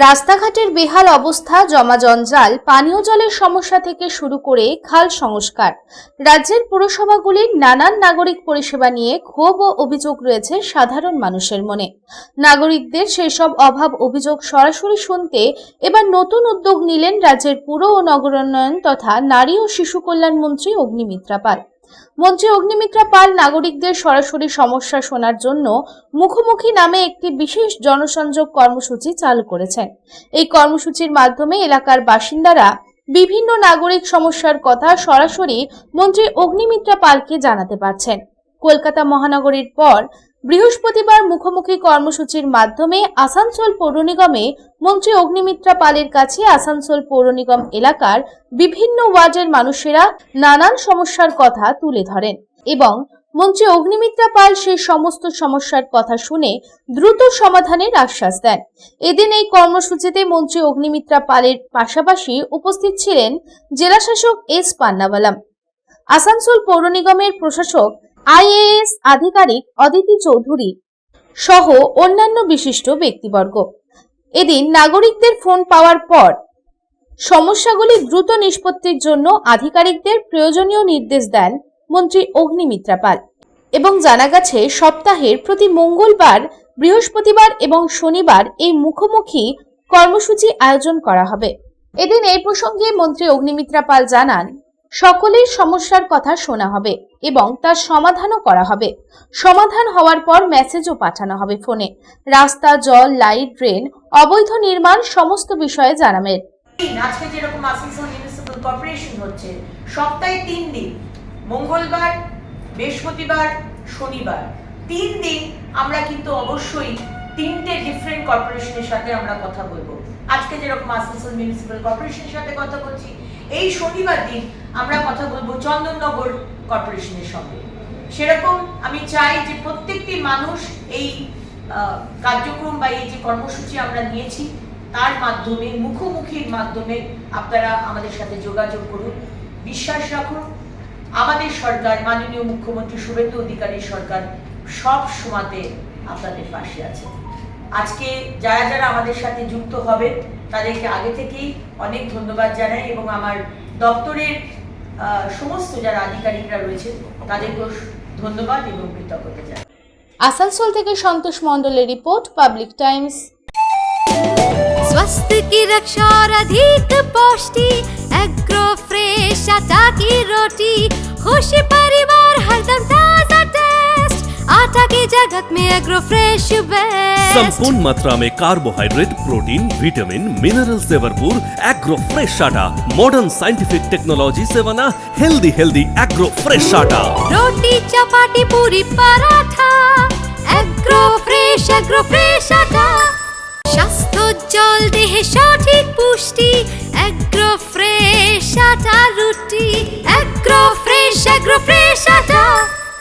রাস্তাঘাটের বেহাল অবস্থা, জমা জঞ্জাল, পানীয় জলের সমস্যা থেকে শুরু করে খাল সংস্কার, রাজ্যের পুরসভাগুলির নানান নাগরিক পরিষেবা নিয়ে ক্ষোভ ও অভিযোগ রয়েছে সাধারণ মানুষের মনে। নাগরিকদের সেই সব অভাব অভিযোগ সরাসরি শুনতে এবার নতুন উদ্যোগ নিলেন রাজ্যের পুর ও নগরোন্নয়ন তথা নারী ও শিশু কল্যাণ মন্ত্রী অগ্নিমিত্রা পাল। মন্ত্রী অগ্নিমিত্রা পাল নাগরিকদের সরাসরি সমস্যা শোনার জন্য মুখোমুখি নামে একটি বিশেষ জনসংযোগ কর্মসূচি চালু করেছেন। এই কর্মসূচির মাধ্যমে এলাকার বাসিন্দারা বিভিন্ন নাগরিক সমস্যার কথা সরাসরি মন্ত্রী অগ্নিমিত্রা পালকে জানাতে পারছেন। কলকাতা মহানগরীর পর বৃহস্পতিবার মুখোমুখি কর্মসূচির মাধ্যমে আসানসোল পৌর নিগমে মন্ত্রী অগ্নিমিত্রা পালের কাছে আসানসোল পৌর নিগম এলাকার বিভিন্ন ওয়ার্ডের মানুষেরা নানান সমস্যার কথা তুলে ধরেন এবং মন্ত্রী অগ্নিমিত্রা পাল সেই সমস্ত সমস্যার কথা শুনে দ্রুত সমাধানের আশ্বাস দেন। এদিন এই কর্মসূচিতে মন্ত্রী অগ্নিমিত্রা পালের পাশাপাশি উপস্থিত ছিলেন জেলাশাসক এস পান্নাওয়ালাম, আসানসোল পৌর নিগমের প্রশাসক আইএএস আধিকারিক অদিতি চৌধুরী সহ অন্যান্য বিশিষ্ট ব্যক্তিবর্গ। এদিন নাগরিকদের ফোন পাওয়ার পর সমস্যাগুলি দ্রুত নিষ্পত্তির জন্য আধিকারিকদের প্রয়োজনীয় নির্দেশ দেন মন্ত্রী অগ্নিমিত্রা পাল এবং জানা গেছে সপ্তাহের প্রতি মঙ্গলবার, বৃহস্পতিবার এবং শনিবার এই মুখোমুখি কর্মসূচি আয়োজন করা হবে। এদিন এই প্রসঙ্গে মন্ত্রী অগ্নিমিত্রা পাল জানান, সকলের সমস্যার কথা শোনা হবে এবং তার সমাধানও করা হবে। সমাধান হওয়ার পর মেসেজও পাঠানো হবে ফোনে। রাস্তা, জল, লাইট, ড্রেন, অবৈধ নির্মাণ সমস্ত বিষয়ে জানাবেন। আজকে যেরকম আসানসোল মিউনিসিপাল কর্পোরেশন হচ্ছে সপ্তাহে 3 দিন, মঙ্গলবার, বৃহস্পতিবার, শনিবার, 3 দিন আমরা কিন্তু অবশ্যই 3টে ডিফারেন্ট কর্পোরেশনের সাথে আমরা কথা বলবো। আজকে যেরকম আসানসোল মিউনিসিপাল কর্পোরেশনের সাথে কথা বলছি, এই শনিবার দিন আমরা কথা বলবো চন্দননগর কর্পোরেশনের সঙ্গে। সেরকম আমি চাই যে প্রত্যেকটি মানুষ এই কার্যক্রম বা এই যে কর্মসূচি আমরা নিয়েছি তার মাধ্যমে, মুখোমুখির মাধ্যমে আপনারা আমাদের সাথে যোগাযোগ করুন। বিশ্বাস রাখুন, আমাদের সরকার, মাননীয় মুখ্যমন্ত্রী শুভেন্দু অধিকারীর সরকার সব সময়তে আপনাদের পাশে আছে। আজকে যারা যারা আমাদের সাথে যুক্ত হবে তাদেরকে আগে থেকেই অনেক ধন্যবাদ জানাই এবং আমার দপ্তরের সমস্ত যারা আধিকারিকরা রয়েছে তাদেরকেও ধন্যবাদ এবং কৃতজ্ঞতা জানাই। আসানসোল থেকে সন্তোষ মণ্ডলের রিপোর্ট, পাবলিক টাইমস। स्वास्थ्य की रक्षा और अधिक पौष्टि, एग्रो फ्रेश आटा की रोटी, खुशी परिवार हरदम ताजा टेस्ट, आटा की जगत में एग्रो फ्रेश बेस्ट। संपूर्ण मात्रा में कार्बोहाइड्रेट, प्रोटीन, विटामिन, मिनरल से भरपूर एग्रो फ्रेश आटा, मॉडर्न साइंटिफिक टेक्नोलॉजी से बना हेल्दी एग्रो फ्रेश आटा। रोटी, चपाती, पूरी, पराठा, एग्रो फ्रेश आटा। স্বাস্থ্য জল দেহে সঠিক পুষ্টি, এগ্রো ফ্রেশ আটা রুটি, এগ্রো ফ্রেশ আটা।